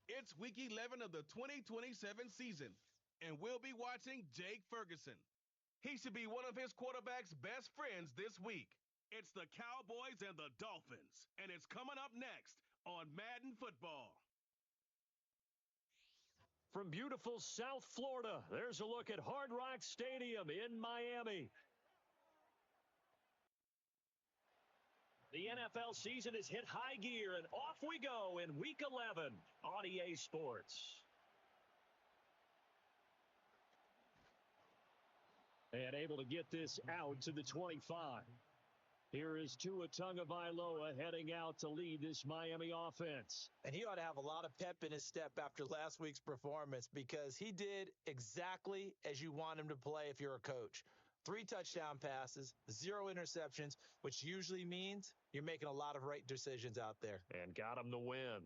It's week 11 of the 2027 season, and we'll be watching Jake Ferguson. He should be one of his quarterback's best friends this week. It's the Cowboys and the Dolphins, and it's coming up next on Madden Football. From beautiful South Florida, there's a look at Hard Rock Stadium in Miami. The NFL season has hit high gear, and off we go in Week 11 on EA Sports. And able to get this out to the 25. Here is Tua Tagovailoa heading out to lead this Miami offense. And he ought to have a lot of pep in his step after last week's performance because he did exactly as you want him to play if you're a coach. 3 touchdown passes, 0 interceptions, which usually means you're making a lot of right decisions out there. And got him the win.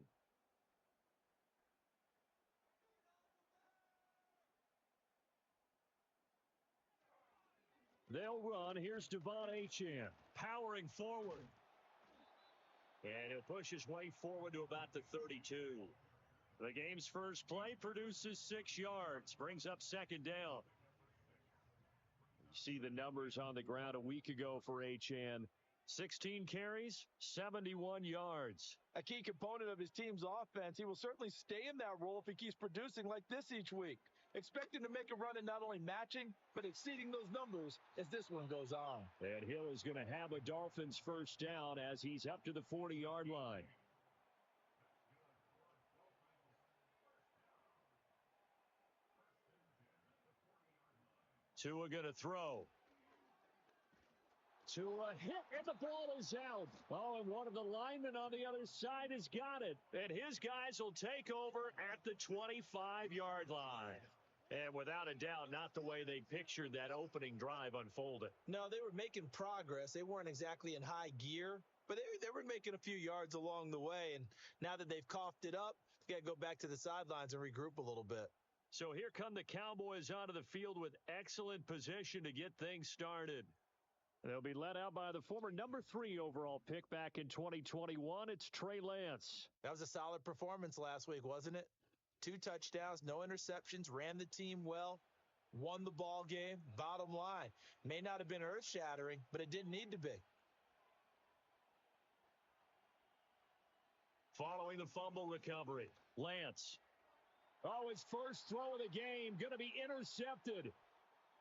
They'll run. Here's Devon Achane powering forward. And he'll push his way forward to about the 32. The game's first play produces 6 yards, brings up second down. You see the numbers on the ground a week ago for Achane. 16 carries, 71 yards. A key component of his team's offense. He will certainly stay in that role if he keeps producing like this each week. Expect him to make a run at not only matching, but exceeding those numbers as this one goes on. And Hill is going to have a Dolphins first down as he's up to the 40-yard line. Tua going to throw. Tua hit, and the ball is out. Oh, and one of the linemen on the other side has got it. And his guys will take over at the 25-yard line. And without a doubt, not the way they pictured that opening drive unfolded. No, they were making progress. They weren't exactly in high gear, but they were making a few yards along the way. And now that they've coughed it up, they got to go back to the sidelines and regroup a little bit. So here come the Cowboys onto the field with excellent position to get things started. They'll be led out by the former number 3 overall pick back in 2021. It's Trey Lance. That was a solid performance last week, wasn't it? 2 touchdowns, no interceptions, ran the team well, won the ball game. Bottom line, may not have been earth-shattering, but it didn't need to be. Following the fumble recovery, Lance. Oh, his first throw of the game going to be intercepted.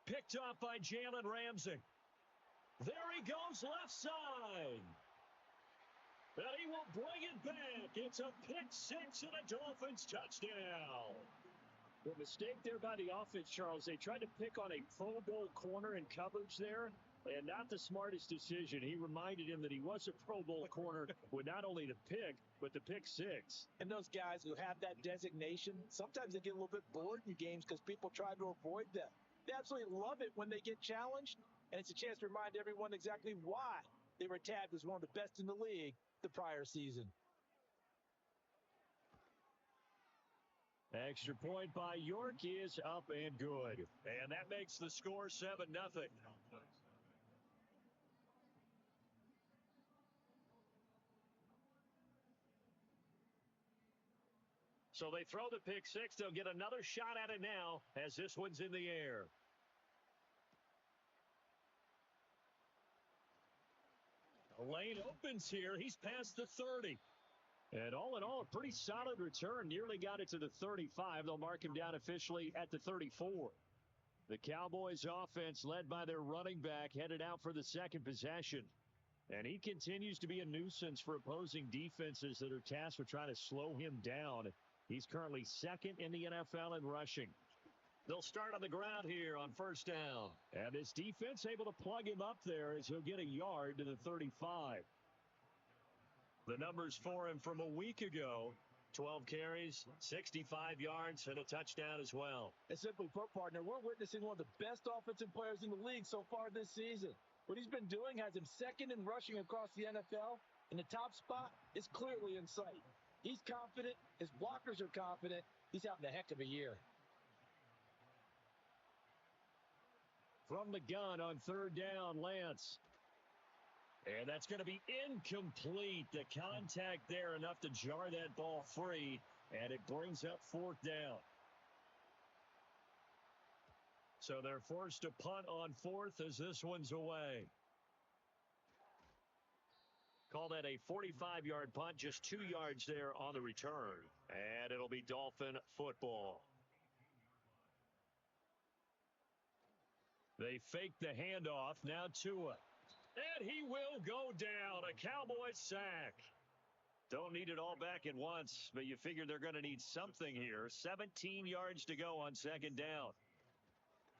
Picked up by Jalen Ramsey. There he goes left side. And he will bring it back. It's a pick 6 and a Dolphins touchdown. The mistake there by the offense, Charles, they tried to pick on a Pro Bowl corner in coverage there, and not the smartest decision. He reminded him that he was a Pro Bowl corner with not only the pick, but the pick 6. And those guys who have that designation, sometimes they get a little bit bored in games because people try to avoid them. They absolutely love it when they get challenged, and it's a chance to remind everyone exactly why they were tagged as one of the best in the league the prior season. Extra point by York is up and good. And that makes the score 7-0. So they throw the pick 6. They'll get another shot at it now as this one's in the air. The lane opens here. He's past the 30. And all in all, a pretty solid return. Nearly got it to the 35. They'll mark him down officially at the 34. The Cowboys offense led by their running back headed out for the second possession. And he continues to be a nuisance for opposing defenses that are tasked with trying to slow him down. He's currently second in the NFL in rushing. They'll start on the ground here on first down. And his defense able to plug him up there as he'll get a yard to the 35. The numbers for him from a week ago, 12 carries, 65 yards, and a touchdown as well. And simply put, partner, we're witnessing one of the best offensive players in the league so far this season. What he's been doing has him second in rushing across the NFL, and the top spot is clearly in sight. He's confident. His blockers are confident. He's having a heck of a year. From the gun on third down, Lance. And that's going to be incomplete. The contact there enough to jar that ball free. And it brings up fourth down. So they're forced to punt on fourth as this one's away. Call that a 45-yard punt, just 2 yards there on the return. And it'll be Dolphin football. They fake the handoff. Now Tua. And he will go down. A Cowboys sack. Don't need it all back at once, but you figure they're going to need something here. 17 yards to go on second down.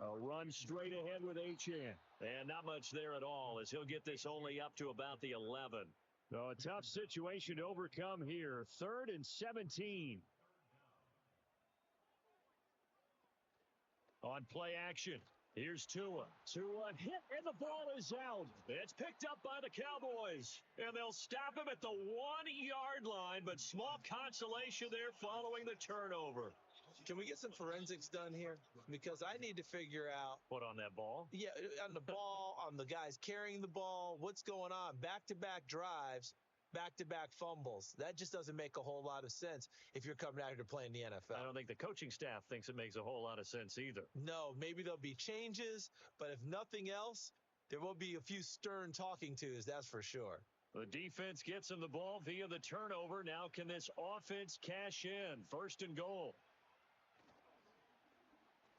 A run straight ahead with Achane. And not much there at all as he'll get this only up to about the 11. So a tough situation to overcome here. 3rd and 17. On play action. Here's Tua. Tua hit, and the ball is out. It's picked up by the Cowboys. And they'll stop him at the 1-yard line, but small consolation there following the turnover. Can we get some forensics done here? Because I need to figure out. What on that ball? Yeah, on the ball, on the guys carrying the ball, what's going on? Back-to-back drives, back-to-back fumbles. That just doesn't make a whole lot of sense if you're coming out here to play in the NFL. I don't think the coaching staff thinks it makes a whole lot of sense either. No, maybe there'll be changes, but if nothing else, there will be a few stern talking tos, that's for sure. The defense gets him the ball via the turnover. Now can this offense cash in? 1st and goal.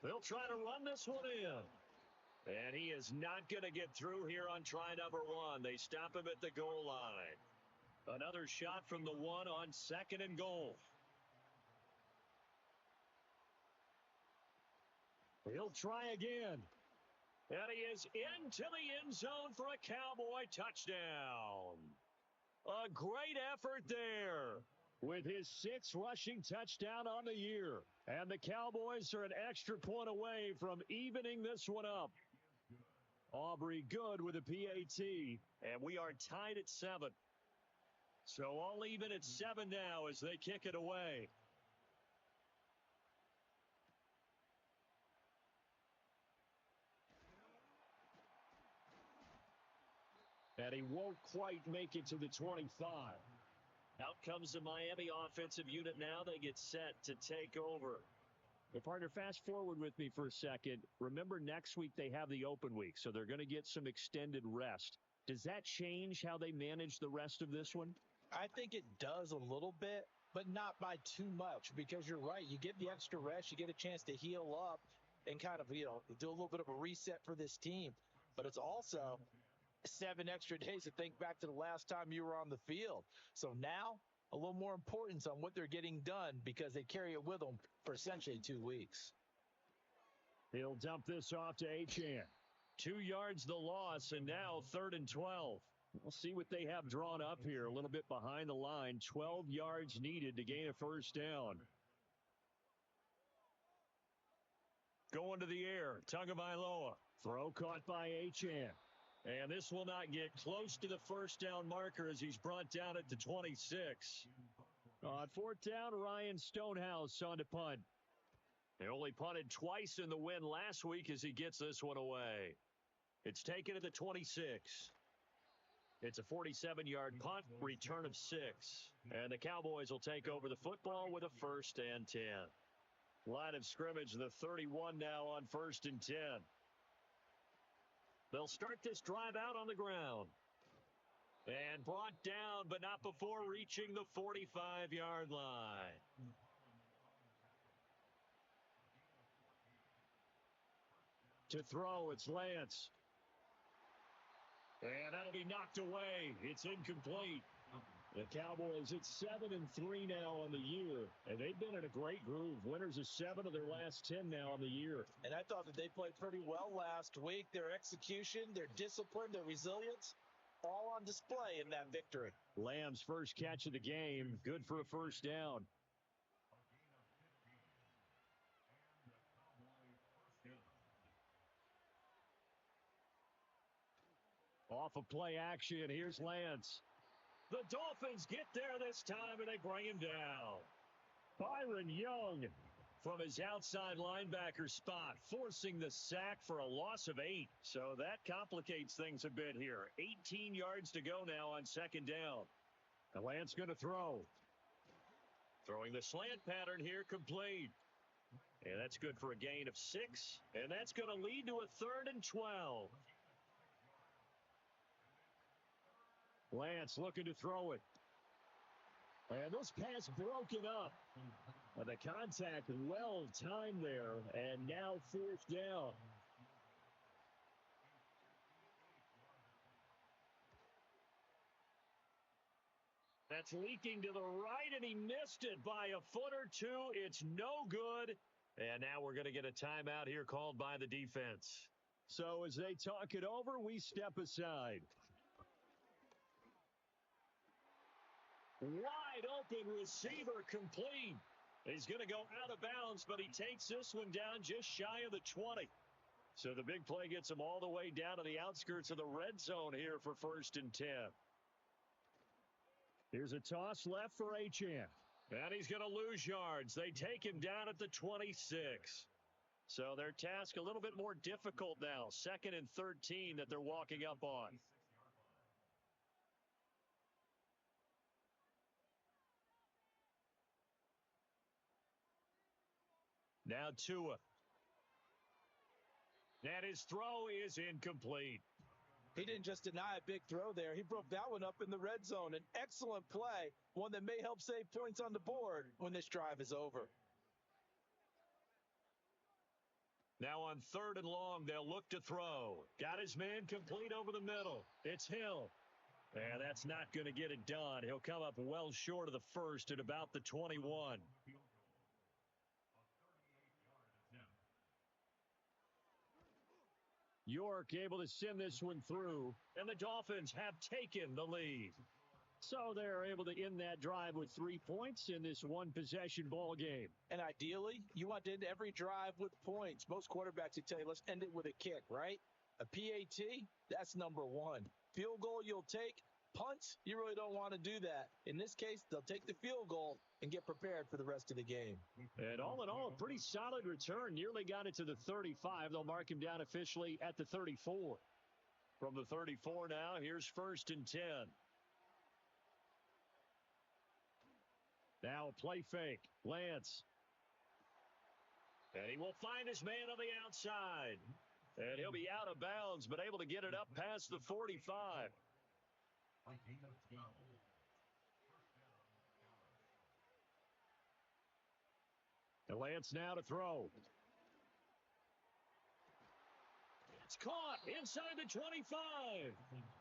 They'll try to run this one in. And he is not going to get through here on try number 1. They stop him at the goal line. Another shot from the 1 on 2nd and goal. He'll try again. And he is into the end zone for a Cowboy touchdown. A great effort there with his 6th rushing touchdown on the year. And the Cowboys are an extra point away from evening this one up. Aubrey good with a PAT. And we are tied at 7. So all even at 7 now as they kick it away. And he won't quite make it to the 25. Out comes the Miami offensive unit now. They get set to take over. Hey, partner, fast forward with me for a second. Remember, next week they have the open week, so they're going to get some extended rest. Does that change how they manage the rest of this one? I think it does a little bit, but not by too much, because you're right. You get the extra rest. You get a chance to heal up and kind of, do a little bit of a reset for this team. But it's also 7 extra days to think back to the last time you were on the field. So now a little more importance on what they're getting done because they carry it with them for essentially 2 weeks. He'll dump this off to Achane. 2 yards the loss, and now 3rd and 12. We'll see what they have drawn up here. A little bit behind the line. 12 yards needed to gain a 1st down. Going to the air. Tagovailoa. Throw caught by Achane. And this will not get close to the 1st down marker as he's brought down at the 26. On 4th down, Ryan Stonehouse on to punt. They only punted twice in the win last week as he gets this one away. It's taken at the 26. It's a 47-yard punt, return of 6. And the Cowboys will take over the football with a 1st and 10. Line of scrimmage, the 31 now on 1st and 10. They'll start this drive out on the ground. And brought down, but not before reaching the 45-yard line. To throw, it's Lance. And that'll be knocked away. It's incomplete. The Cowboys at 7-3 now on the year. And they've been in a great groove. Winners of 7 of their last 10 now on the year. And I thought that they played pretty well last week. Their execution, their discipline, their resilience, all on display in that victory. Lamb's first catch of the game. Good for a 1st down. Off of play action, here's Lance. The Dolphins get there this time, and they bring him down. Byron Young from his outside linebacker spot, forcing the sack for a loss of 8. So that complicates things a bit here. 18 yards to go now on 2nd down. And Lance going to throw. Throwing the slant pattern here, complete. And that's good for a gain of 6. And that's going to lead to a 3rd and 12. Lance looking to throw it. And this pass broken up. But the contact well timed there. And now 4th down. That's leaking to the right, and he missed it by a foot or two. It's no good. And now we're going to get a timeout here called by the defense. So as they talk it over, we step aside. Wide open receiver complete. He's going to go out of bounds, but he takes this one down just shy of the 20. So the big play gets him all the way down to the outskirts of the red zone here for 1st and 10. Here's a toss left for Achane. And he's going to lose yards. They take him down at the 26. So their task a little bit more difficult now. 2nd and 13 that they're walking up on. Now Tua. And his throw is incomplete. He didn't just deny a big throw there. He broke that one up in the red zone. An excellent play, one that may help save points on the board when this drive is over. Now on 3rd and long, they'll look to throw. Got his man complete over the middle. It's Hill. And that's not going to get it done. He'll come up well short of the 1st at about the 21. York able to send this one through, and the Dolphins have taken the lead. So they're able to end that drive with 3 points in this one-possession ball game. And ideally, you want to end every drive with points. Most quarterbacks would tell you, let's end it with a kick, right? A PAT, that's number 1. Field goal you'll take. Punts, you really don't want to do that. In this case, they'll take the field goal and get prepared for the rest of the game. And all in all, a pretty solid return. Nearly got it to the 35. They'll mark him down officially at the 34. From the 34 now, here's 1st and 10. Now a play fake. Lance. And he will find his man on the outside. And he'll be out of bounds, but able to get it up past the 45. And Lance now to throw. It's caught inside the 25.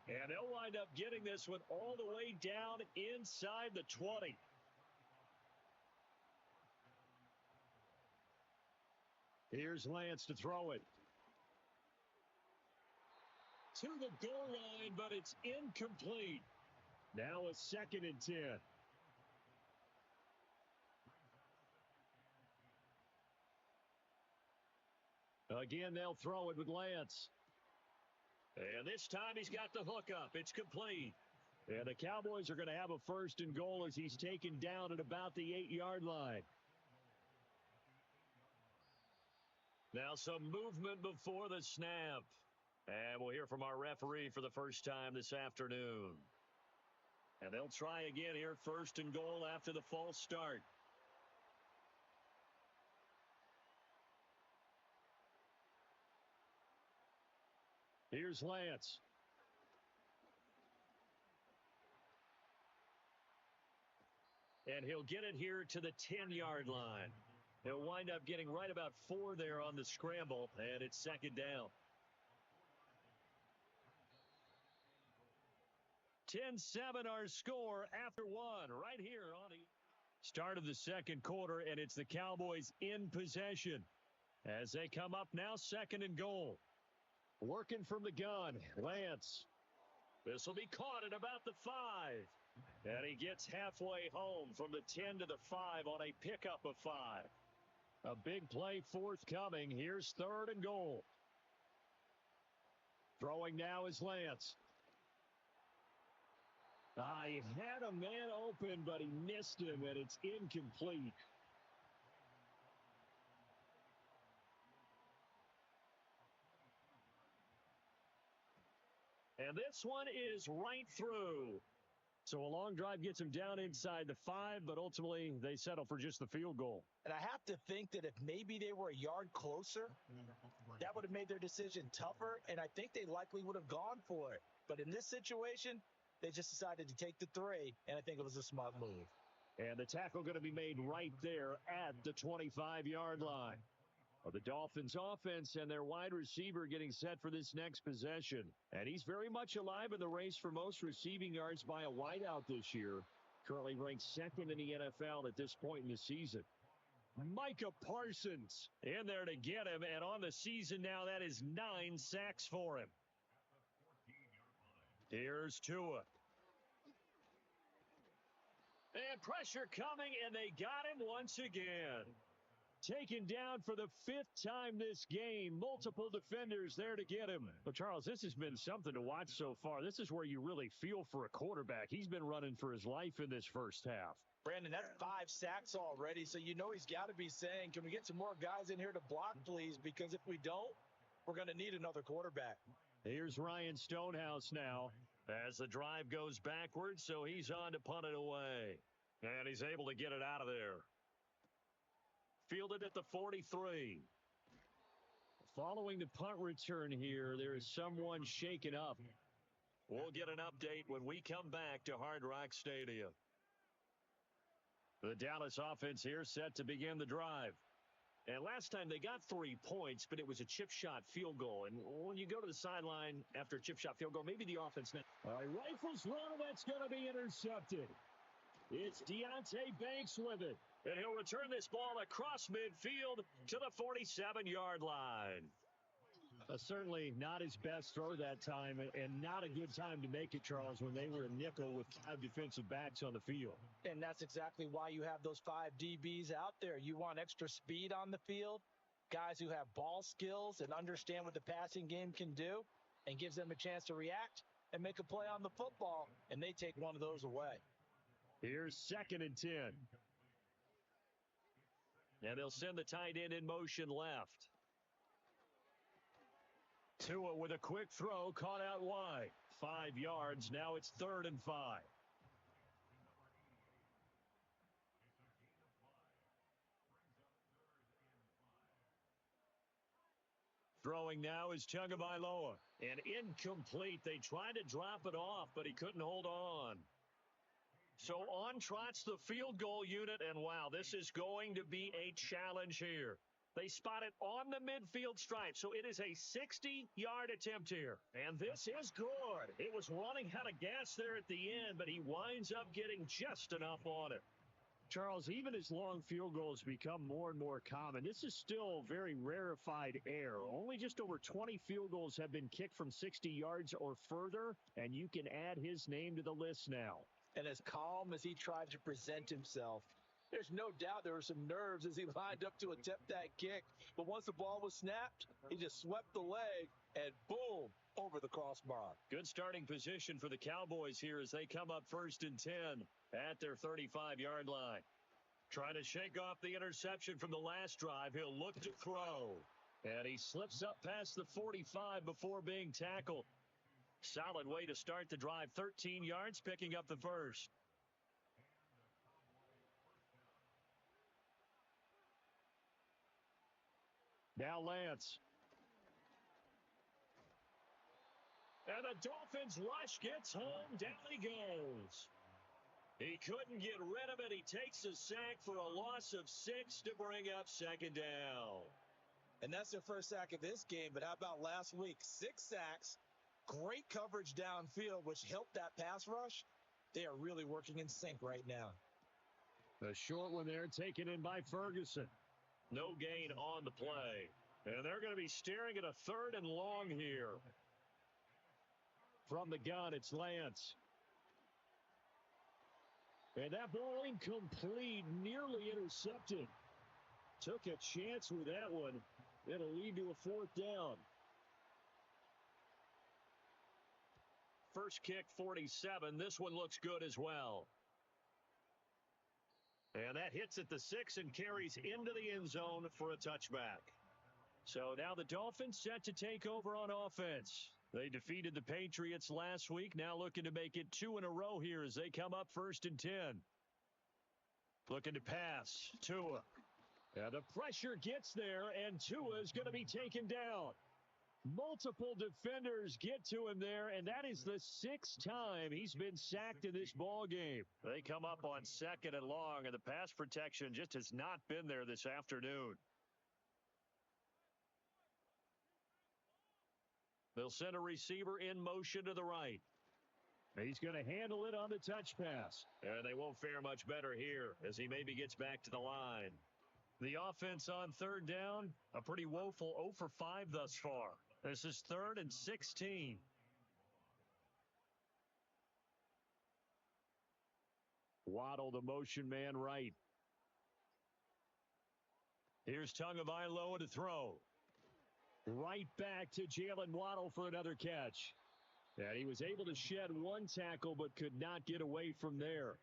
And they'll wind up getting this one all the way down inside the 20. Here's Lance to throw it. To the goal line, but it's incomplete. Now a 2nd and 10. Again, they'll throw it with Lance. And this time he's got the hook up. It's complete. And the Cowboys are going to have a 1st and goal as he's taken down at about the 8-yard line. Now some movement before the snap. And we'll hear from our referee for the first time this afternoon. And they'll try again here, 1st and goal after the false start. Here's Lance. And he'll get it here to the 10-yard line. He'll wind up getting right about 4 there on the scramble, and it's 2nd down. 10-7 our score after 1 right here on the start of the 2nd quarter, and it's the Cowboys in possession as they come up now 2nd and goal. Working from the gun, Lance. This will be caught at about the 5. And he gets halfway home from the 10 to the 5 on a pickup of 5. A big play forthcoming. Here's 3rd and goal. Throwing now is Lance. He had a man open, but he missed him, and it's incomplete. And this one is right through. So a long drive gets them down inside the 5, but ultimately they settle for just the field goal. And I have to think that if maybe they were a yard closer, that would have made their decision tougher, and I think they likely would have gone for it. But in this situation, they just decided to take the 3, and I think it was a smart move. And the tackle going to be made right there at the 25-yard line. Well, the Dolphins offense and their wide receiver getting set for this next possession. And he's very much alive in the race for most receiving yards by a wideout this year. Currently ranked second in the NFL at this point in the season. Micah Parsons in there to get him. And on the season now, that is 9 sacks for him. Here's Tua. And pressure coming, and they got him once again. Taken down for the 5th time this game. Multiple defenders there to get him. But, Charles, this has been something to watch so far. This is where you really feel for a quarterback. He's been running for his life in this first half. Brandon, that's 5 sacks already, so you know he's got to be saying, can we get some more guys in here to block, please? Because if we don't, we're going to need another quarterback. Here's Ryan Stonehouse now as the drive goes backwards, so he's on to punt it away. And he's able to get it out of there. Fielded at the 43. Following the punt return here, there is someone shaken up. We'll get an update when we come back to Hard Rock Stadium. The Dallas offense here set to begin the drive. And last time they got 3 points, but it was a chip shot field goal. And when you go to the sideline after a chip shot field goal, maybe the offense... All right, rifles run, that's going to be intercepted. It's Deontay Banks with it. And he'll return this ball across midfield to the 47-yard line. Certainly not his best throw that time, and not a good time to make it, Charles, when they were a nickel with 5 defensive backs on the field. And that's exactly why you have those 5 DBs out there. You want extra speed on the field, guys who have ball skills and understand what the passing game can do, and gives them a chance to react and make a play on the football, and they take one of those away. Here's 2nd and 10. And they'll send the tight end in motion left. Tua with a quick throw, caught out wide. 5 yards, now it's 3rd and 5. Throwing now is Tagovailoa. And incomplete. They tried to drop it off, but he couldn't hold on. So on trots the field goal unit, and wow, this is going to be a challenge here. They spot it on the midfield stripe, so it is a 60-yard attempt here. And this is good. It was running out of gas there at the end, but he winds up getting just enough on it. Charles, even as long field goals become more and more common, this is still very rarefied air. Only just over 20 field goals have been kicked from 60 yards or further, and you can add his name to the list now. And as calm as he tried to present himself, there's no doubt there were some nerves as he lined up to attempt that kick. But once the ball was snapped, he just swept the leg and boom, over the crossbar. Good starting position for the Cowboys here as they come up 1st and 10 at their 35-yard line. Trying to shake off the interception from the last drive. He'll look to throw. And he slips up past the 45 before being tackled. Solid way to start the drive. 13 yards, picking up the first. Now Lance. And the Dolphins rush gets home. Down he goes. He couldn't get rid of it. He takes a sack for a loss of 6 to bring up 2nd down. And that's their first sack of this game. But how about last week? 6 sacks. Great coverage downfield, which helped that pass rush. They are really working in sync right now. The short one there taken in by Ferguson. No gain on the play. And they're going to be staring at a 3rd and long here. From the gun, it's Lance. And that ball incomplete, nearly intercepted. Took a chance with that one. It'll lead to a 4th down. First kick, 47. This one looks good as well. And that hits at the 6 and carries into the end zone for a touchback. So now the Dolphins set to take over on offense. They defeated the Patriots last week, now looking to make it 2 in a row here as they come up 1st and 10. Looking to pass. Tua. And the pressure gets there, and Tua is going to be taken down. Multiple defenders get to him there, and that is the 6th time he's been sacked in this ball game. They come up on 2nd and long, and the pass protection just has not been there this afternoon. They'll send a receiver in motion to the right. He's going to handle it on the touch pass. And they won't fare much better here as he maybe gets back to the line. The offense on 3rd down, a pretty woeful 0 for 5 thus far. This is 3rd and 16. Waddle, the motion man right. Here's Tagovailoa to throw. Right back to Jalen Waddle for another catch. And he was able to shed 1 tackle but could not get away from there.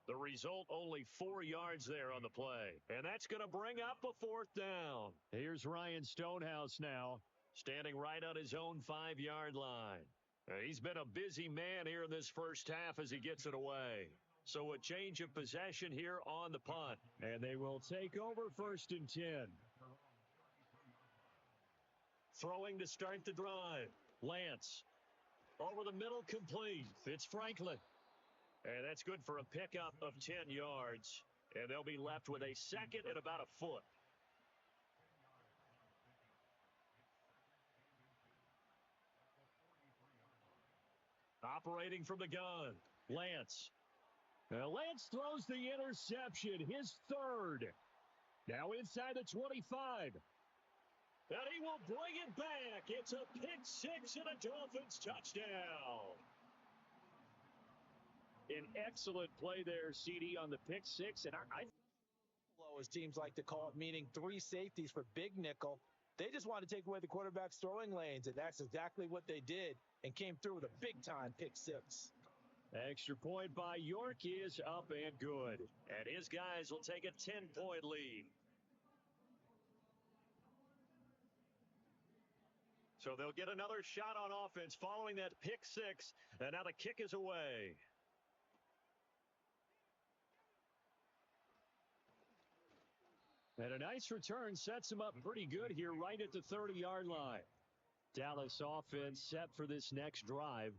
The result, only 4 yards there on the play. And that's going to bring up a 4th down. Here's Ryan Stonehouse now, standing right on his own 5-yard line. He's been a busy man here in this first half as he gets it away. So a change of possession here on the punt. And they will take over 1st and 10. Throwing to start the drive. Lance. Over the middle, complete. It's Franklin. And that's good for a pickup of 10 yards. And they'll be left with a 2nd and about a foot. Operating from the gun. Lance. Lance throws the interception, his 3rd. Now inside the 25. And he will bring it back. It's a pick 6 and a Dolphins touchdown. An excellent play there, CD, on the pick 6. And I as teams like to call it, meaning 3 safeties for big nickel. They just want to take away the quarterback's throwing lanes, and that's exactly what they did and came through with a big-time pick 6. Extra point by York is up and good. And his guys will take a 10-point lead. So they'll get another shot on offense following that pick 6. And now the kick is away. And a nice return sets him up pretty good here right at the 30-yard line. Dallas offense set for this next drive.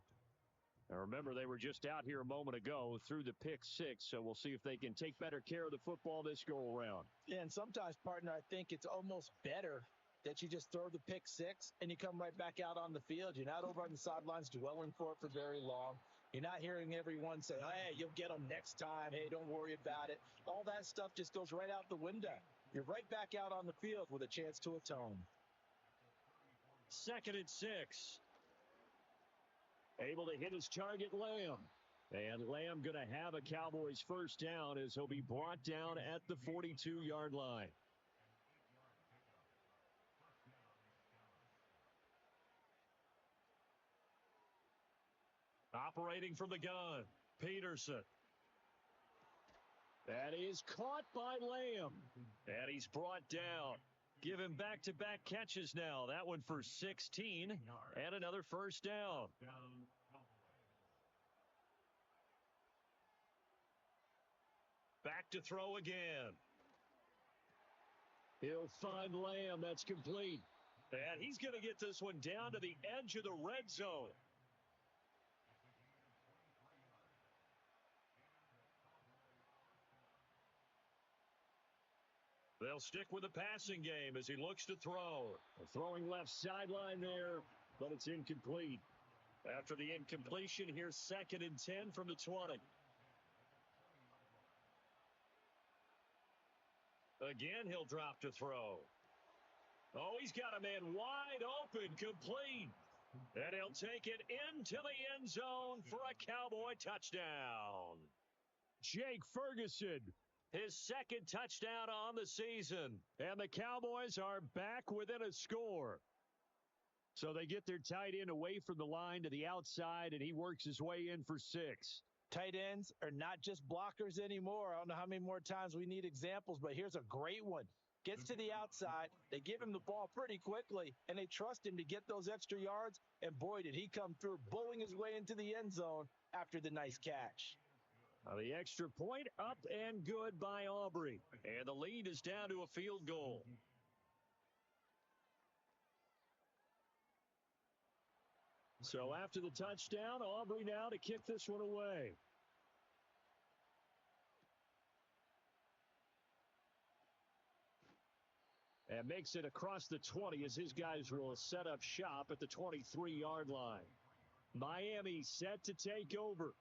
Now remember, they were just out here a moment ago through the pick 6, so we'll see if they can take better care of the football this go-around. Yeah, and sometimes, partner, I think it's almost better that you just throw the pick 6 and you come right back out on the field. You're not over on the sidelines dwelling for it for very long. You're not hearing everyone say, hey, you'll get them next time. Hey, don't worry about it. All that stuff just goes right out the window. You're right back out on the field with a chance to atone. 2nd and 6. Able to hit his target, Lamb. And Lamb going to have a Cowboys 1st down as he'll be brought down at the 42-yard line. Operating from the gun, Peterson. That is caught by Lamb. And he's brought down. Give him back-to-back catches now. That one for 16 and another 1st down. Back to throw again. He'll find Lamb. That's complete. And he's going to get this one down to the edge of the red zone. They'll stick with the passing game as he looks to throw. Throwing left sideline there, but it's incomplete. After the incompletion, here's 2nd and 10 from the 20. Again, he'll drop to throw. Oh, he's got a man wide open, complete. And he'll take it into the end zone for a Cowboy touchdown. Jake Ferguson, his 2nd touchdown on the season. And the Cowboys are back within a score. So they get their tight end away from the line to the outside, and he works his way in for 6. Tight ends are not just blockers anymore. I don't know how many more times we need examples, but here's a great one. Gets to the outside, they give him the ball pretty quickly, and they trust him to get those extra yards, and boy, did he come through, bowling his way into the end zone after the nice catch. The extra point up and good by Aubrey, and the lead is down to a field goal. So after the touchdown, Aubrey now to kick this one away. And makes it across the 20 as his guys will set up shop at the 23-yard line. Miami set to take over.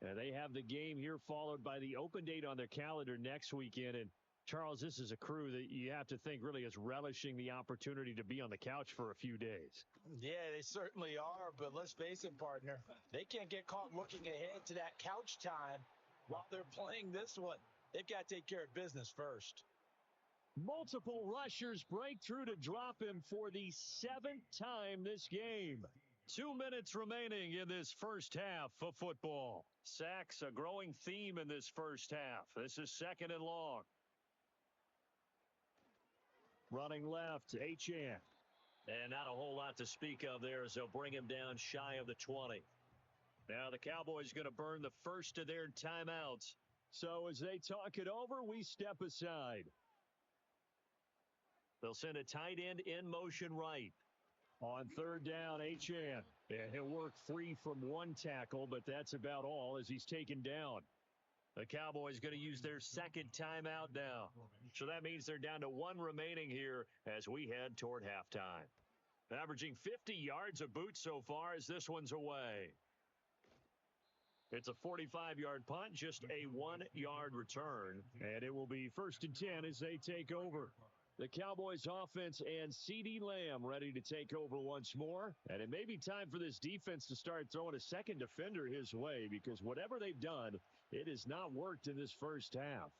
And they have the game here followed by the open date on their calendar next weekend. And Charles, this is a crew that you have to think really is relishing the opportunity to be on the couch for a few days. Yeah, they certainly are. But let's face it, partner, they can't get caught looking ahead to that couch time while they're playing this one. They've got to take care of business first. Multiple rushers break through to drop him for the 7th time this game. 2 minutes remaining in this first half of football. Sacks, a growing theme in this first half. This is 2nd and long. Running left, Achane. And not a whole lot to speak of there as they'll bring him down shy of the 20. Now the Cowboys going to burn the first of their timeouts. So as they talk it over, we step aside. They'll send a tight end in motion right. On 3rd down, Achane. And he'll work free from one tackle, but that's about all as he's taken down. The Cowboys going to use their 2nd timeout now. So that means they're down to 1 remaining here as we head toward halftime. Averaging 50 yards a boot so far as this one's away. It's a 45-yard punt, just a 1-yard return. And it will be 1st and 10 as they take over. The Cowboys offense and CeeDee Lamb ready to take over once more. And it may be time for this defense to start throwing a second defender his way because whatever they've done, it has not worked in this first half.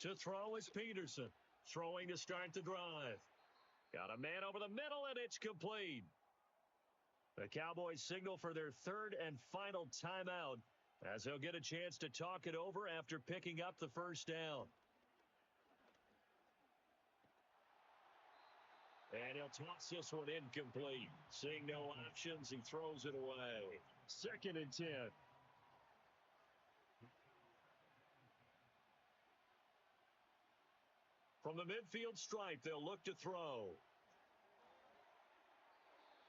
To throw is Peterson. Throwing to start the drive. Got a man over the middle and it's complete. The Cowboys signal for their 3rd and final timeout as they'll get a chance to talk it over after picking up the first down. And he'll toss this one incomplete. Seeing no options, he throws it away. 2nd and 10. From the midfield stripe, they'll look to throw.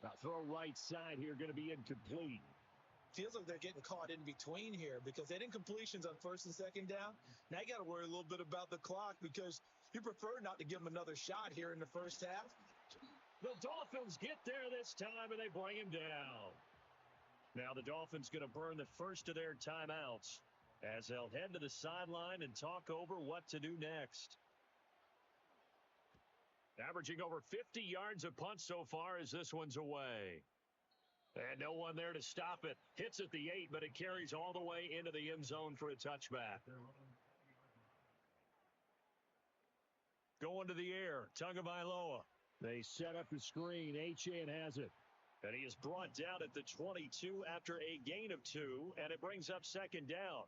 Now throw right side here, going to be incomplete. Feels like they're getting caught in between here because they had incompletions on 1st and 2nd down. Now you got to worry a little bit about the clock because you prefer not to give them another shot here in the first half. The Dolphins get there this time and they bring him down. Now the Dolphins going to burn the first of their timeouts as they'll head to the sideline and talk over what to do next. Averaging over 50 yards a punt so far as this one's away. And no one there to stop it. Hits at the 8, but it carries all the way into the end zone for a touchback. Going to the air, Tagovailoa. They set up the screen. Achane has it. And he is brought down at the 22 after a gain of 2, and it brings up 2nd down.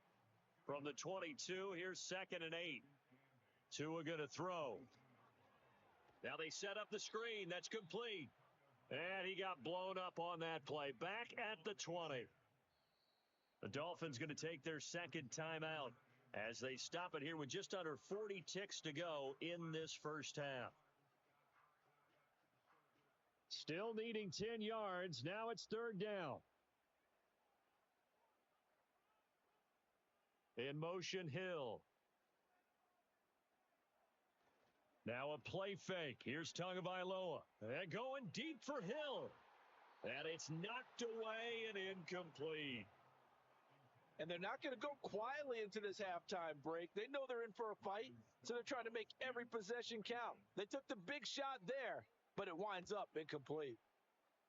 From the 22, here's 2nd and 8. Tua going to throw. Now they set up the screen. That's complete. And he got blown up on that play. Back at the 20. The Dolphins going to take their 2nd timeout as they stop it here with just under 40 ticks to go in this first half. Still needing 10 yards. Now it's 3rd down. In motion, Hill. Now a play fake. Here's Tagovailoa. And going deep for Hill. And it's knocked away and incomplete. And they're not going to go quietly into this halftime break. They know they're in for a fight, so they're trying to make every possession count. They took the big shot there, but it winds up incomplete.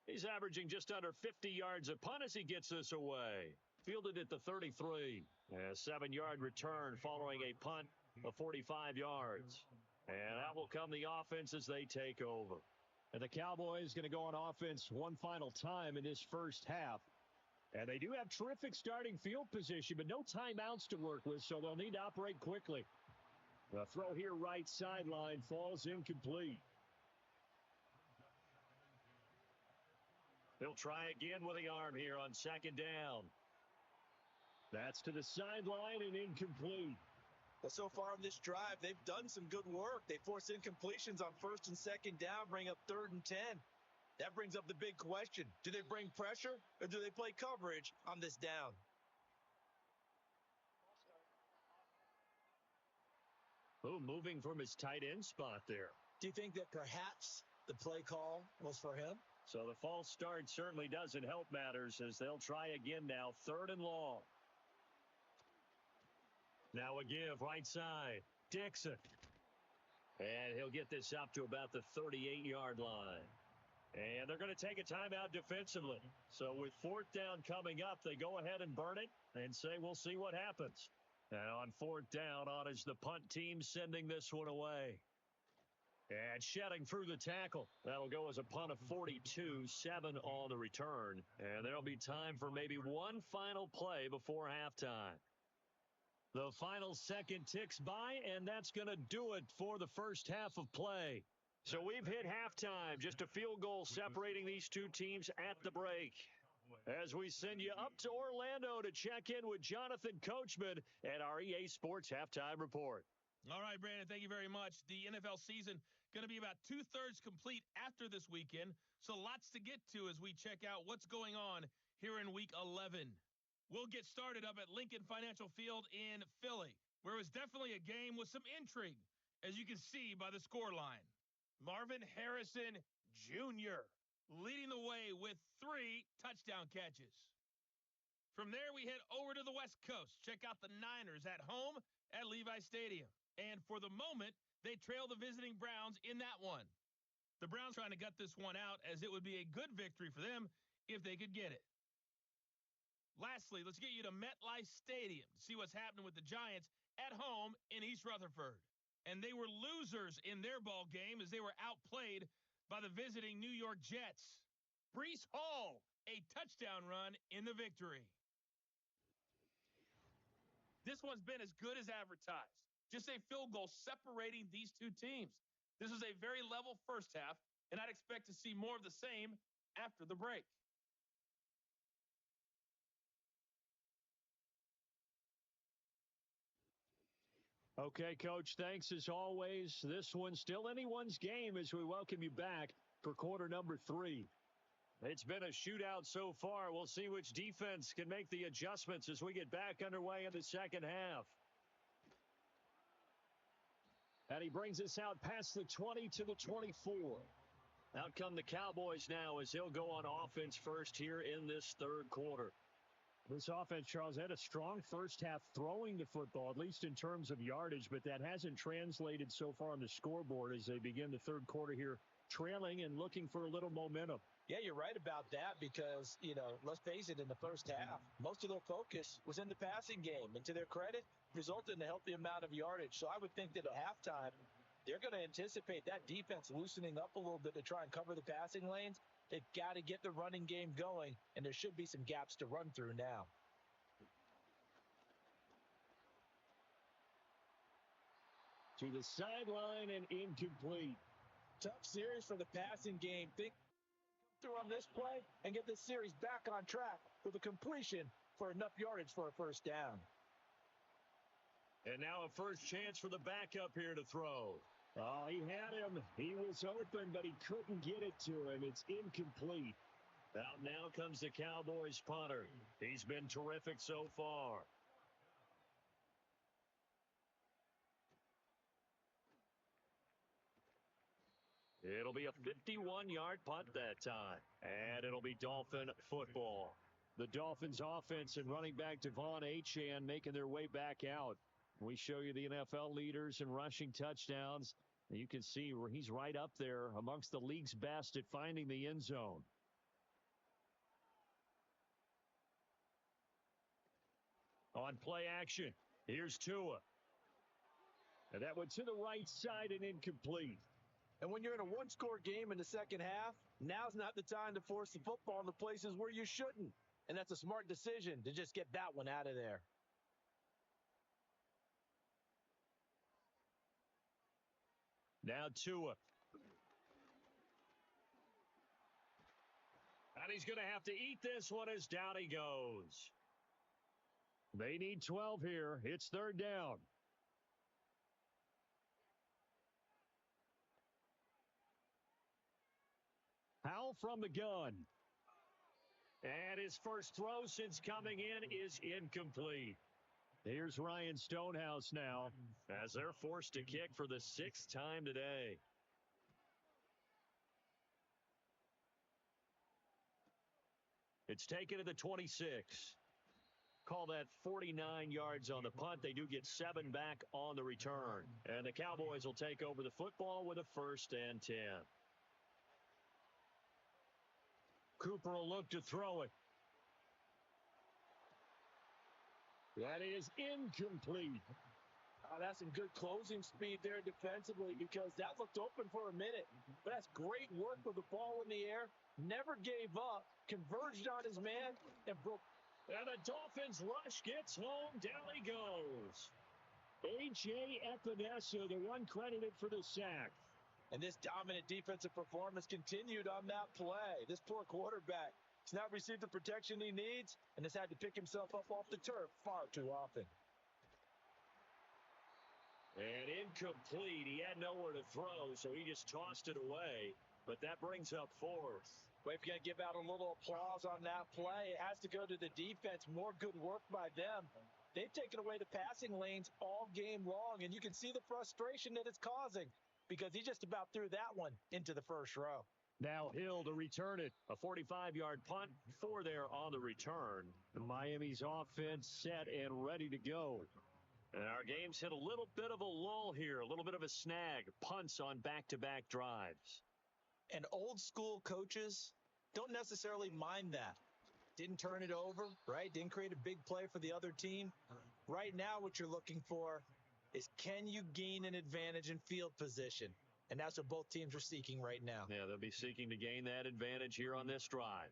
He's averaging just under 50 yards a punt as he gets this away. Fielded at the 33. A 7-yard return following a punt of 45 yards. And out will come the offense as they take over. And the Cowboys going to go on offense one final time in this first half. And they do have terrific starting field position, but no timeouts to work with, so they'll need to operate quickly. The throw here right sideline falls incomplete. He'll try again with the arm here on second down. That's to the sideline and incomplete. But so far on this drive, they've done some good work. They force incompletions on first and second down, bring up 3rd and 10. That brings up the big question. Do they bring pressure or do they play coverage on this down? Oh, moving from his tight end spot there. Do you think that perhaps the play call was for him? So the false start certainly doesn't help matters as they'll try again now, 3rd and long. Now a give right side. Dixon. And he'll get this up to about the 38-yard line. And they're going to take a timeout defensively. So with 4th down coming up, they go ahead and burn it and say we'll see what happens. And on 4th down, on is the punt team sending this one away. And shedding through the tackle. That'll go as a punt of 42, 7 on the return. And there'll be time for maybe one final play before halftime. The final second ticks by, and that's going to do it for the first half of play. So we've hit halftime, just a field goal separating these two teams at the break. As we send you up to Orlando to check in with Jonathan Coachman at our EA Sports Halftime Report. All right, Brandon, thank you very much. The NFL season going to be about 2/3 complete after this weekend, so lots to get to as we check out what's going on here in Week 11. We'll get started up at Lincoln Financial Field in Philly, where it was definitely a game with some intrigue, as you can see by the scoreline. Marvin Harrison Jr. leading the way with 3 touchdown catches. From there, we head over to the West Coast. Check out the Niners at home at Levi Stadium. And for the moment, they trail the visiting Browns in that one. The Browns trying to gut this one out, as it would be a good victory for them if they could get it. Lastly, let's get you to MetLife Stadium to see what's happening with the Giants at home in East Rutherford. And they were losers in their ball game as they were outplayed by the visiting New York Jets. Breece Hall, a touchdown run in the victory. This one's been as good as advertised. Just a field goal separating these two teams. This was a very level first half, and I'd expect to see more of the same after the break. Okay, Coach, thanks as always. This one's still anyone's game as we welcome you back for quarter number 3. It's been a shootout so far. We'll see which defense can make the adjustments as we get back underway in the second half. And he brings us out past the 20 to the 24. Out come the Cowboys now as he'll go on offense first here in this third quarter. This offense, Charles, had a strong first half throwing the football, at least in terms of yardage, but that hasn't translated so far on the scoreboard as they begin the third quarter here, trailing and looking for a little momentum. Yeah, you're right about that because, let's face it, in the first half, most of their focus was in the passing game. And to their credit, resulted in a healthy amount of yardage. So I would think that at halftime, they're going to anticipate that defense loosening up a little bit to try and cover the passing lanes. They've got to get the running game going, and there should be some gaps to run through now. To the sideline and incomplete. Tough series for the passing game. Think through on this play and get this series back on track with a completion for enough yardage for a first down. And now a first chance for the backup here to throw. Oh, he had him. He was open, but he couldn't get it to him. It's incomplete. Out now comes the Cowboys punter. He's been terrific so far. It'll be a 51-yard punt that time. And it'll be Dolphin football. The Dolphins offense and running back Devon Achane making their way back out. We show you the NFL leaders in rushing touchdowns. You can see where he's right up there amongst the league's best at finding the end zone. On play action, here's Tua. And that went to the right side and incomplete. And when you're in a one-score game in the second half, now's not the time to force the football in the places where you shouldn't. And that's a smart decision to just get that one out of there. Now Tua. And he's going to have to eat this one as down he goes. They need 12 here. It's third down. Howell from the gun. And his first throw since coming in is incomplete. Here's Ryan Stonehouse now as they're forced to kick for the 6th time today. It's taken to the 26. Call that 49 yards on the punt. They do get 7 back on the return. And the Cowboys will take over the football with a 1st and 10. Cooper will look to throw it. That is incomplete. That's some good closing speed there defensively because that looked open for a minute. But that's great work with the ball in the air. Never gave up. Converged on his man and broke. And the Dolphins rush gets home. Down he goes. A.J. Epinesa, the one credited for the sack. And this dominant defensive performance continued on that play. This poor quarterback has not received the protection he needs and has had to pick himself up off the turf far too often. And incomplete. He had nowhere to throw, so he just tossed it away. But that brings up 4th. Well, if you're going to give out a little applause on that play, it has to go to the defense. More good work by them. They've taken away the passing lanes all game long, and you can see the frustration that it's causing because he just about threw that one into the first row. Now Hill to return it. A 45-yard punt, 4 there on the return. Miami's offense set and ready to go. And our game's hit a little bit of a lull here, a little bit of a snag. Punts on back-to-back drives. And old school coaches don't necessarily mind that. Didn't turn it over, right? Didn't create a big play for the other team. Right now, what you're looking for is can you gain an advantage in field position? And that's what both teams are seeking right now. Yeah, they'll be seeking to gain that advantage here on this drive.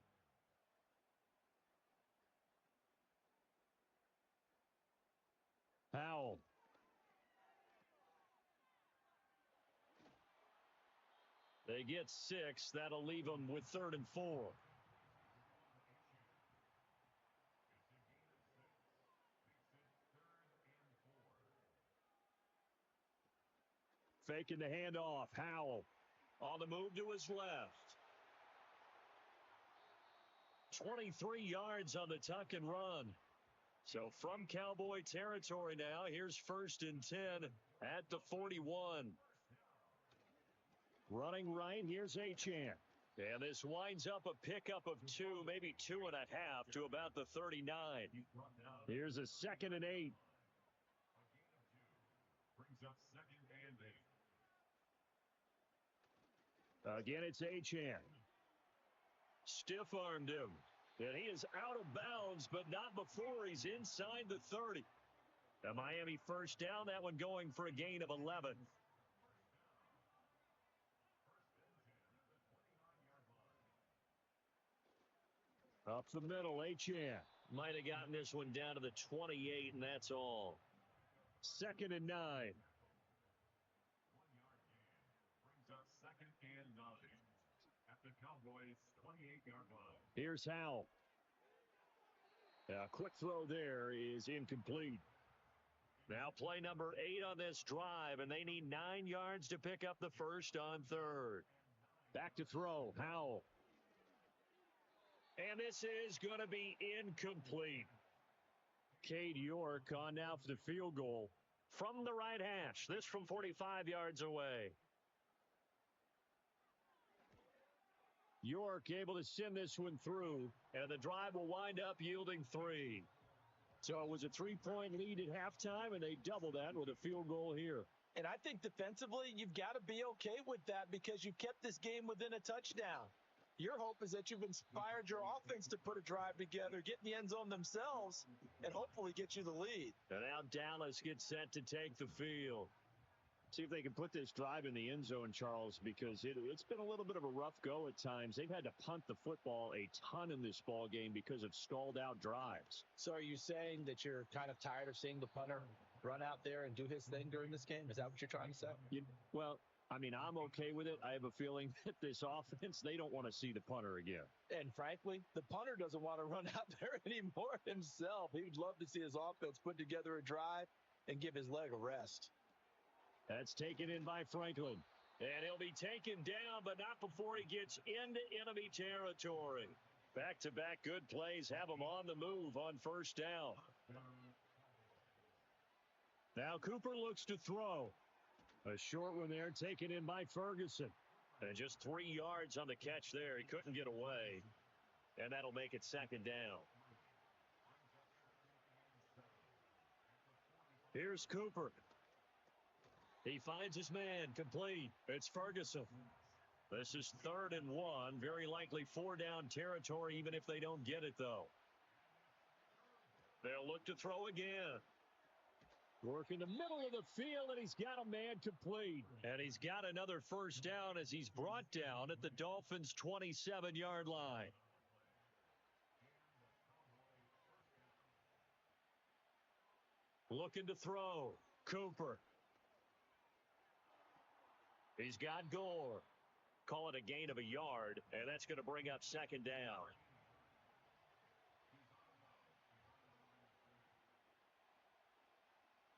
Howell. They get 6. That'll leave them with 3rd and 4. Faking the handoff. Howell on the move to his left. 23 yards on the tuck and run. So from Cowboy territory now, here's 1st and 10 at the 41. Running right, here's Achane. And this winds up a pickup of 2, maybe 2.5 to about the 39. Here's a 2nd and 8. Brings up 2nd and 8. Again, it's Achane. Stiff-armed him. And he is out of bounds, but not before he's inside the 30. The Miami 1st down, that one going for a gain of 11. Up the middle, Achane. Might have gotten this one down to the 28, and that's all. 2nd and 9. 1 yard gain. Brings up 2nd and 9 at the Cowboys' 28-yard line. Here's Howell. A quick throw there is incomplete. Now play number 8 on this drive, and they need 9 yards to pick up the 1st on 3rd. Back to throw, Howell. And this is going to be incomplete. Cade York on now for the field goal from the right hash. This from 45 yards away. York able to send this one through, and the drive will wind up yielding 3. So it was a 3-point lead at halftime, and they double that with a field goal here. And I think defensively, you've got to be okay with that because you kept this game within a touchdown. Your hope is that you've inspired your offense to put a drive together, get in the end zone themselves, and hopefully get you the lead. And now Dallas gets set to take the field. See if they can put this drive in the end zone, Charles, because it's been a little bit of a rough go at times. They've had to punt the football a ton in this ball game because of stalled out drives. So are you saying that you're kind of tired of seeing the punter run out there and do his thing during this game? Is that what you're trying to say? Well, I mean, I'm okay with it. I have a feeling that this offense, they don't want to see the punter again. And frankly, the punter doesn't want to run out there anymore himself. He would love to see his offense put together a drive and give his leg a rest. That's taken in by Franklin. And he'll be taken down, but not before he gets into enemy territory. Back-to-back good plays have him on the move on first down. Now Cooper looks to throw. A short one there taken in by Ferguson. And just 3 yards on the catch there. He couldn't get away. And that'll make it second down. Here's Cooper. He finds his man, complete. It's Ferguson. This is 3rd and 1. Very likely 4-down territory, even if they don't get it, though. They'll look to throw again. Work in the middle of the field, and he's got a man complete. And he's got another first down as he's brought down at the Dolphins' 27-yard line. Looking to throw. Cooper. He's got Gore. Call it a gain of a yard, and that's going to bring up second down.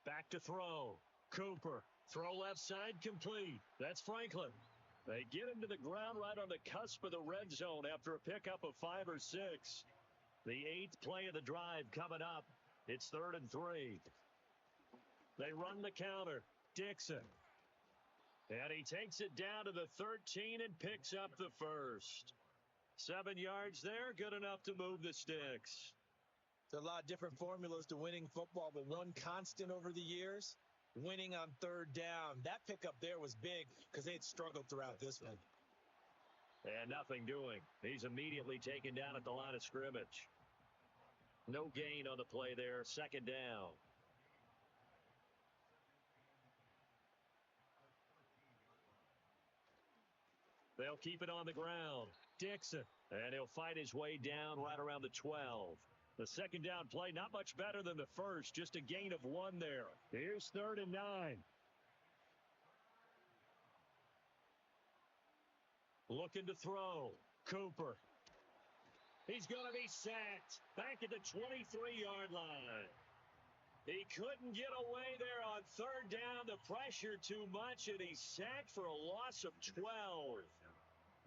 Back to throw. Cooper. Throw left side complete. That's Franklin. They get him to the ground right on the cusp of the red zone after a pickup of 5 or 6. The 8th play of the drive coming up. It's 3rd and 3. They run the counter. Dixon. And he takes it down to the 13 and picks up the first. 7 yards there, good enough to move the sticks. There's a lot of different formulas to winning football, but one constant over the years, winning on 3rd down. That pickup there was big because they had struggled throughout this one. And nothing doing. He's immediately taken down at the line of scrimmage. No gain on the play there, second down. They'll keep it on the ground. Dixon. And he'll fight his way down right around the 12. The second down play, not much better than the first. Just a gain of 1 there. Here's 3rd and 9. Looking to throw. Cooper. He's going to be sacked. Back at the 23-yard line. He couldn't get away there on 3rd down. The pressure too much, and he's sacked for a loss of 12.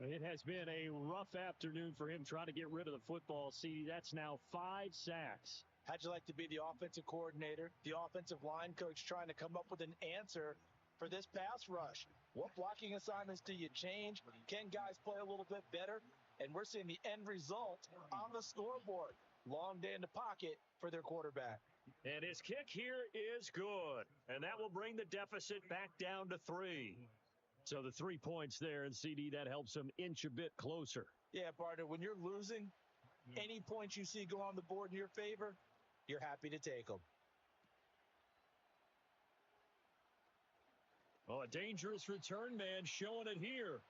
It has been a rough afternoon for him trying to get rid of the football. See, that's now 5 sacks. How'd you like to be the offensive coordinator, the offensive line coach trying to come up with an answer for this pass rush? What blocking assignments do you change? Can guys play a little bit better? And we're seeing the end result on the scoreboard. Long day in the pocket for their quarterback. And his kick here is good. And that will bring the deficit back down to 3. So the 3 points there, and CD, that helps him inch a bit closer. Yeah, partner, when you're losing, any points you see go on the board in your favor, you're happy to take them. Oh, a dangerous return man showing it here.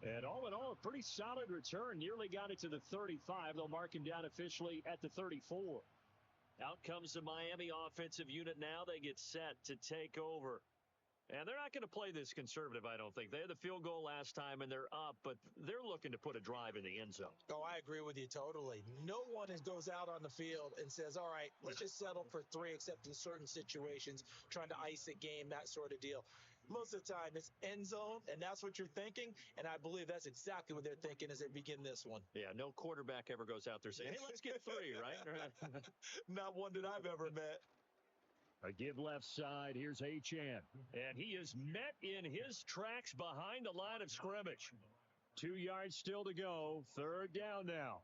And all in all, a pretty solid return. Nearly got it to the 35. They'll mark him down officially at the 34. Out comes the Miami offensive unit now. They get set to take over. And they're not going to play this conservative, I don't think. They had the field goal last time, and they're up, but they're looking to put a drive in the end zone. Oh, I agree with you totally. No one goes out on the field and says, all right, let's just settle for 3, except in certain situations, trying to ice a game, that sort of deal. Most of the time, it's end zone, and that's what you're thinking, and I believe that's exactly what they're thinking as they begin this one. Yeah, no quarterback ever goes out there saying, hey, let's get 3, right? Not one that I've ever met. A give left side. Here's Achane. And he is met in his tracks behind the line of scrimmage. 2 yards still to go. 3rd down now.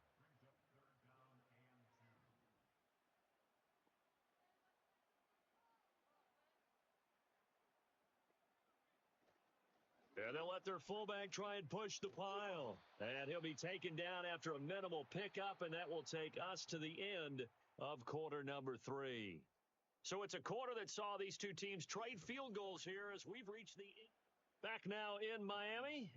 And they'll let their fullback try and push the pile. And he'll be taken down after a minimal pickup, and that will take us to the end of quarter number 3. So it's a quarter that saw these two teams trade field goals here as we've reached the back now in Miami.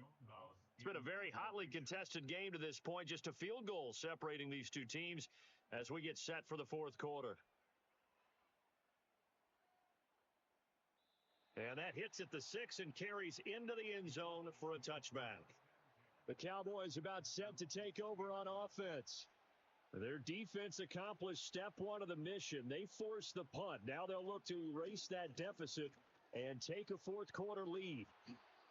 It's been a very hotly contested game to this point, just a field goal separating these two teams as we get set for the 4th quarter. And that hits at the 6 and carries into the end zone for a touchback. The Cowboys about set to take over on offense. Their defense accomplished step one of the mission. They forced the punt. Now they'll look to erase that deficit and take a fourth quarter lead.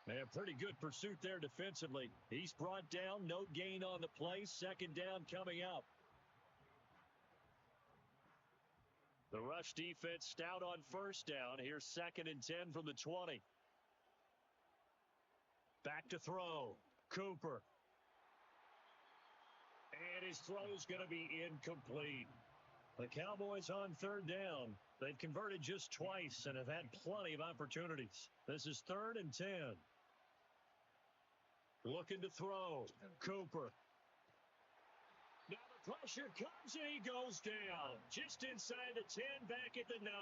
Man, pretty good pursuit there defensively. He's brought down, no gain on the play. Second down coming up. The rush defense stout on first down. Here's 2nd and 10 from the 20. Back to throw. Cooper. And his throw is going to be incomplete. The Cowboys on third down. They've converted just twice and have had plenty of opportunities. This is 3rd and 10. Looking to throw. Cooper. Now the pressure comes and he goes down. Just inside the 10, back at the 9.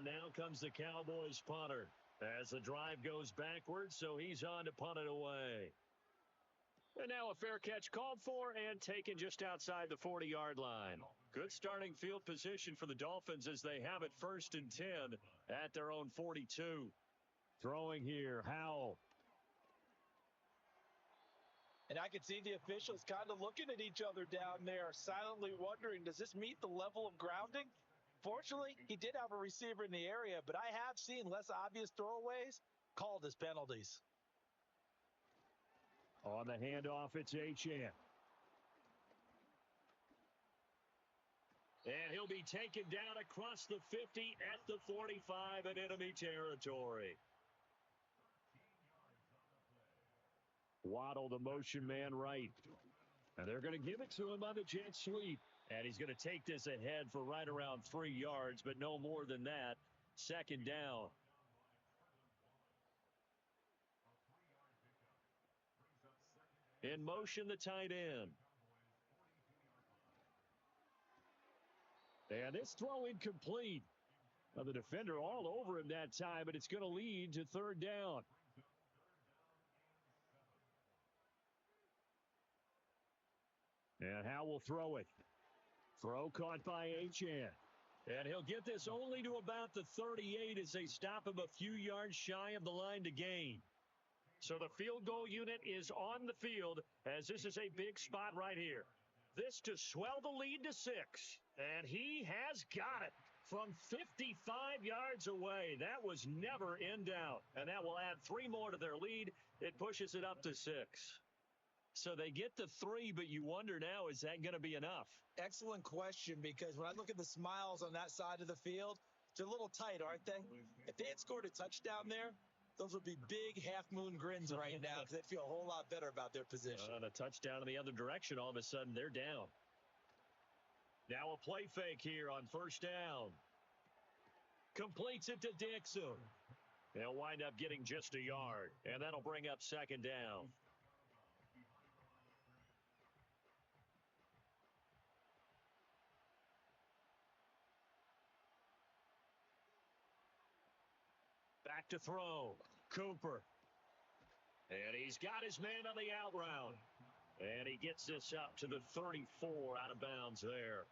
Now comes the Cowboys punter. As the drive goes backwards, so he's on to punt it away. And now a fair catch called for and taken just outside the 40-yard line. Good starting field position for the Dolphins as they have it 1st and 10 at their own 42. Throwing here, Howell. And I could see the officials kind of looking at each other down there, silently wondering, does this meet the level of grounding? Fortunately, he did have a receiver in the area, but I have seen less obvious throwaways called as penalties. On the handoff, it's Achane. And he'll be taken down across the 50 at the 45 in enemy territory. Waddle, the motion man right. And they're going to give it to him on the jet sweep. And he's going to take this ahead for right around 3 yards, but no more than that. 2nd down. In motion, the tight end. And this throw incomplete. Now the defender all over him that time, but it's going to lead to 3rd down. And Howell will throw it. Throw caught by Achane. And he'll get this only to about the 38 as they stop him a few yards shy of the line to gain. So the field goal unit is on the field as this is a big spot right here. This to swell the lead to 6. And he has got it from 55 yards away. That was never in doubt. And that will add 3 more to their lead. It pushes it up to 6. So they get the 3, but you wonder now, is that going to be enough? Excellent question, because when I look at the smiles on that side of the field, they're a little tight, aren't they? If they had scored a touchdown there, those would be big half-moon grins right now because they'd feel a whole lot better about their position. And a touchdown in the other direction, all of a sudden they're down. Now a play fake here on 1st down. Completes it to Dixon. They'll wind up getting just a yard, and that'll bring up 2nd down. Back to throw. Cooper. And he's got his man on the out route. And he gets this up to the 34 out of bounds there.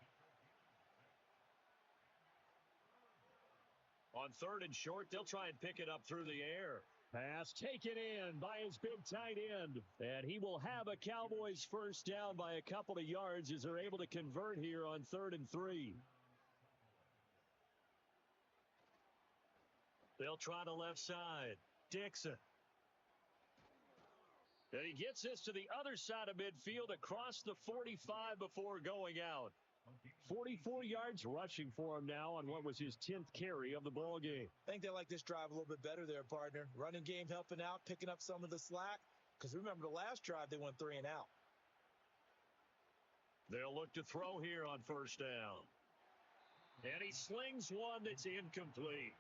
On 3rd and short, they'll try and pick it up through the air. Pass taken in by his big tight end. And he will have a Cowboys 1st down by a couple of yards as they're able to convert here on 3rd and 3. They'll try the left side. Dixon. And he gets this to the other side of midfield across the 45 before going out. 44 yards rushing for him now on what was his 10th carry of the ball game. I think they like this drive a little bit better there, partner. Running game helping out, picking up some of the slack. Because remember the last drive, they went 3 and out. They'll look to throw here on 1st down. And he slings one that's incomplete.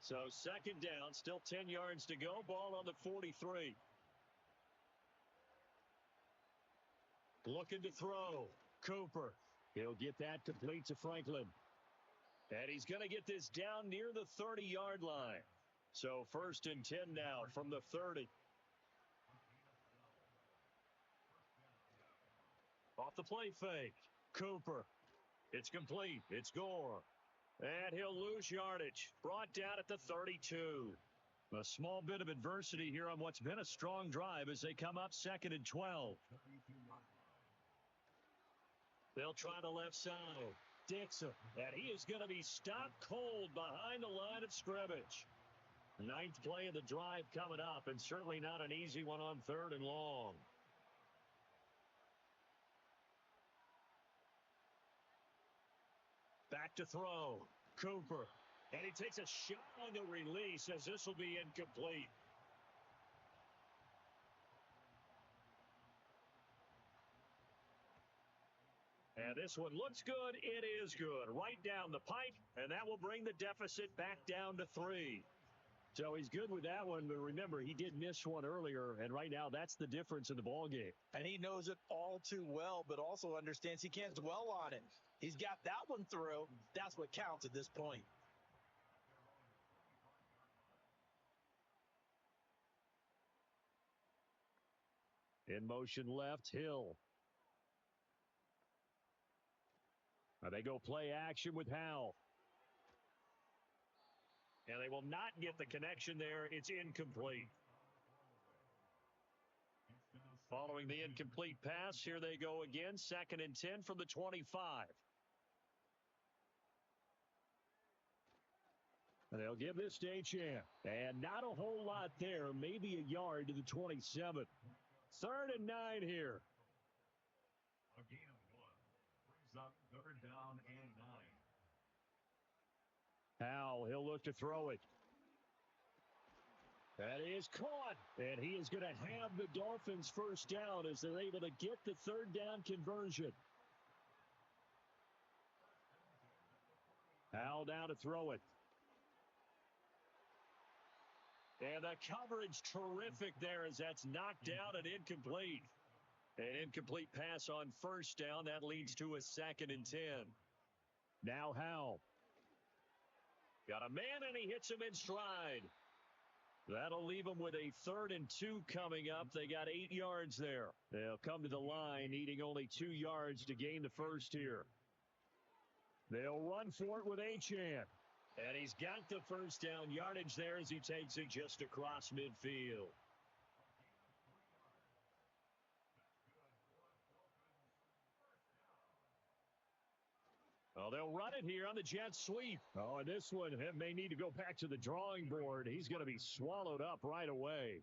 So 2nd down, still 10 yards to go. Ball on the 43. Looking to throw. Cooper. He'll get that complete to Franklin. And he's going to get this down near the 30-yard line. So 1st and 10 now from the 30. Off the play fake. Cooper. It's complete. It's Gore. And he'll lose yardage. Brought down at the 32. A small bit of adversity here on what's been a strong drive as they come up 2nd and 12. They'll try the left side. Dixon. And he is going to be stopped cold behind the line of scrimmage. 9th play of the drive coming up, and certainly not an easy one on 3rd and long. Back to throw. Cooper. And he takes a shot on the release as this will be incomplete. And this one looks good. It is good. Right down the pipe, and that will bring the deficit back down to 3. So he's good with that one, but remember, he did miss one earlier, and right now that's the difference in the ballgame. And he knows it all too well, but also understands he can't dwell on it. He's got that one through. That's what counts at this point. In motion left, Hill. They go play action with Howell. And they will not get the connection there. It's incomplete. Following the incomplete pass, here they go again. 2nd and 10 from the 25. And they'll give this to Achane. And not a whole lot there. Maybe a yard to the 27. 3rd and 9 here. A gain of 1. Brings up 3rd down and 9. Howell, he'll look to throw it. That is caught. And he is going to have the Dolphins first down as they're able to get the 3rd down conversion. Howell down to throw it. And the coverage terrific there as that's knocked down and incomplete. An incomplete pass on 1st down. That leads to a 2nd and 10. Now Howell. Got a man and he hits him in stride. That'll leave them with a 3rd and 2 coming up. They got 8 yards there. They'll come to the line needing only 2 yards to gain the first here. They'll run for it with Achane. And he's got the first down yardage there as he takes it just across midfield. Oh, they'll run it here on the jet sweep. Oh, and this one may need to go back to the drawing board. He's going to be swallowed up right away.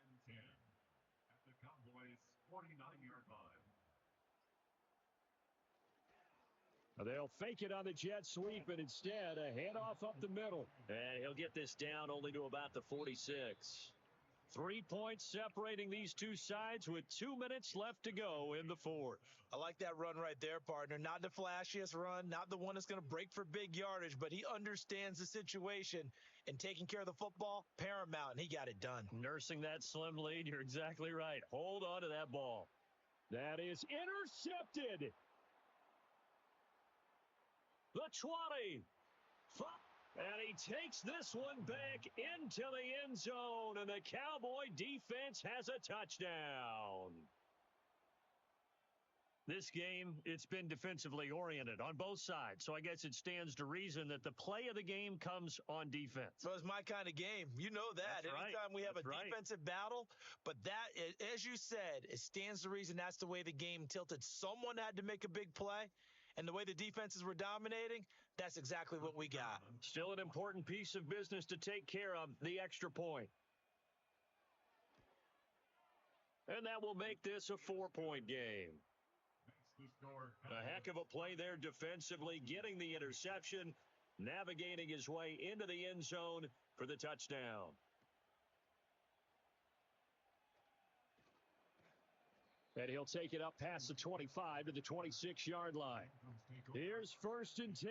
Second and 10 at the Cowboys' 49-yard line. They'll fake it on the jet sweep, and instead a handoff up the middle. And he'll get this down only to about the 46. 3 points separating these two sides with 2 minutes left to go in the 4th. I like that run right there, partner. Not the flashiest run, not the one that's going to break for big yardage, but he understands the situation, and taking care of the football, paramount, and he got it done. Nursing that slim lead, you're exactly right. Hold on to that ball. That is intercepted. The 20. And he takes this one back into the end zone, and the Cowboy defense has a touchdown. This game, it's been defensively oriented on both sides, so I guess it stands to reason that the play of the game comes on defense. So it's my kind of game. You know that. That's Anytime right. we have That's a defensive battle, but that, as you said, it stands to reason that's the way the game tilted. Someone had to make a big play. And the way the defenses were dominating, that's exactly what we got. Still an important piece of business to take care of, the extra point. And that will make this a 4-point game. A heck of a play there defensively, getting the interception, navigating his way into the end zone for the touchdown. And he'll take it up past the 25 to the 26-yard line. Here's 1st and 10.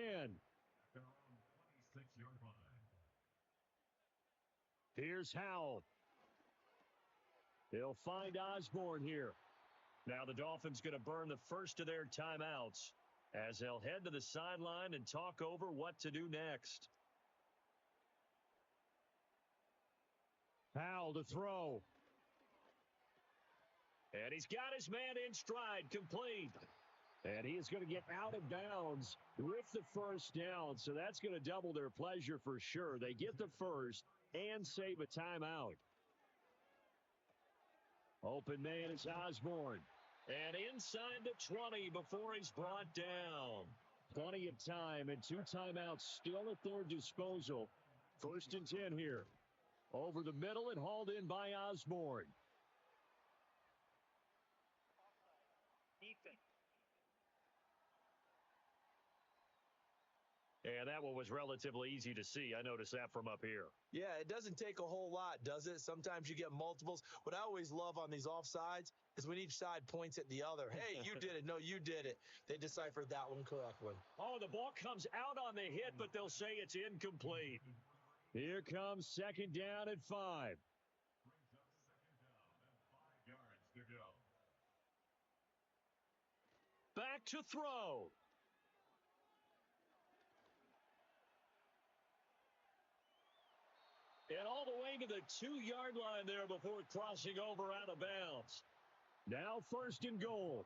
Here's Howell. They'll find Osborne here. Now the Dolphins going to burn the first of their timeouts as they'll head to the sideline and talk over what to do next. Howell to throw. And he's got his man in stride, complete. And he is going to get out of bounds with the first down. So that's going to double their pleasure for sure. They get the first and save a timeout. Open man is Osborne. And inside the 20 before he's brought down. Plenty of time and 2 timeouts still at their disposal. 1st and 10 here. Over the middle and hauled in by Osborne. And that one was relatively easy to see. I noticed that from up here. Yeah, it doesn't take a whole lot, does it? Sometimes you get multiples. What I always love on these offsides is when each side points at the other. Hey, you did it. No, you did it. They deciphered that one correctly. Oh, the ball comes out on the hit, but they'll say it's incomplete. Here comes 2nd down and 5. Brings up 2nd down and 5 yards to go. Back to throw. And all the way to the 2-yard line there before crossing over out of bounds. Now 1st and goal.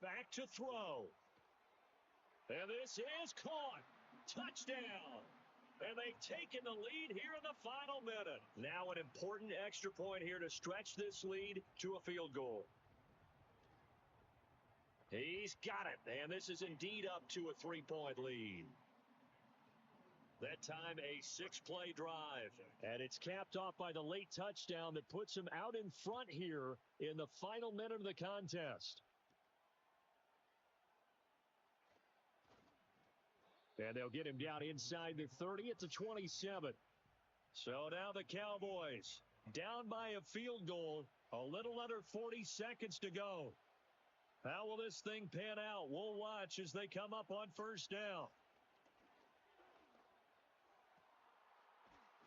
Back to throw. And this is caught. Touchdown. And they've taken the lead here in the final minute. Now an important extra point here to stretch this lead to a field goal. He's got it. And this is indeed up to a 3-point lead. That time a 6-play drive. And it's capped off by the late touchdown that puts him out in front here in the final minute of the contest. And they'll get him down inside the 30 at the 27. So now the Cowboys down by a field goal. A little under 40 seconds to go. How will this thing pan out? We'll watch as they come up on 1st down.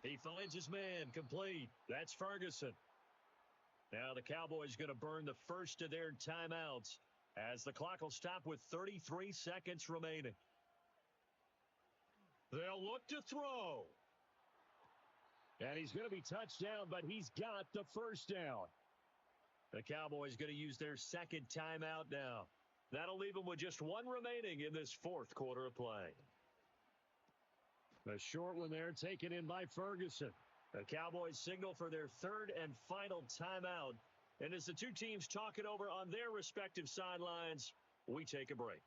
He finds his man, complete. That's Ferguson. Now the Cowboys going to burn the first of their timeouts as the clock will stop with 33 seconds remaining. They'll look to throw. And he's going to be touched down, but he's got the first down. The Cowboys going to use their 2nd timeout now. That'll leave them with just 1 remaining in this 4th quarter of play. The short one there taken in by Ferguson. The Cowboys signal for their 3rd and final timeout. And as the two teams talk it over on their respective sidelines, we take a break.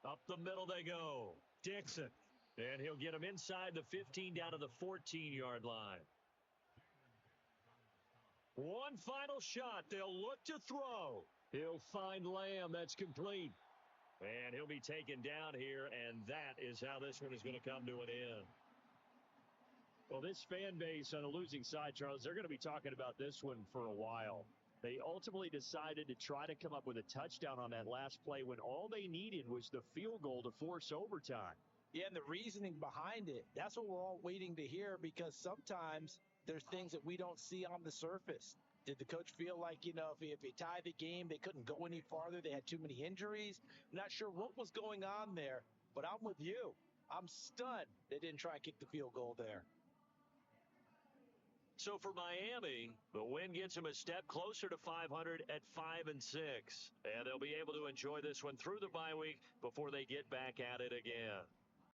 Up the middle they go. Dixon. And he'll get him inside the 15 down to the 14-yard line. One final shot. They'll look to throw. He'll find Lamb. That's complete. And he'll be taken down here, and that is how this one is going to come to an end. Well, this fan base on the losing side, Charles, they're going to be talking about this one for a while. They ultimately decided to try to come up with a touchdown on that last play when all they needed was the field goal to force overtime. Yeah, and the reasoning behind it, that's what we're all waiting to hear, because sometimes there's things that we don't see on the surface. Did the coach feel like, if he tied the game, they couldn't go any farther? They had too many injuries. I'm not sure what was going on there, but I'm with you. I'm stunned they didn't try and kick the field goal there. So for Miami, the win gets them a step closer to 500 at 5-6. And they'll be able to enjoy this one through the bye week before they get back at it again.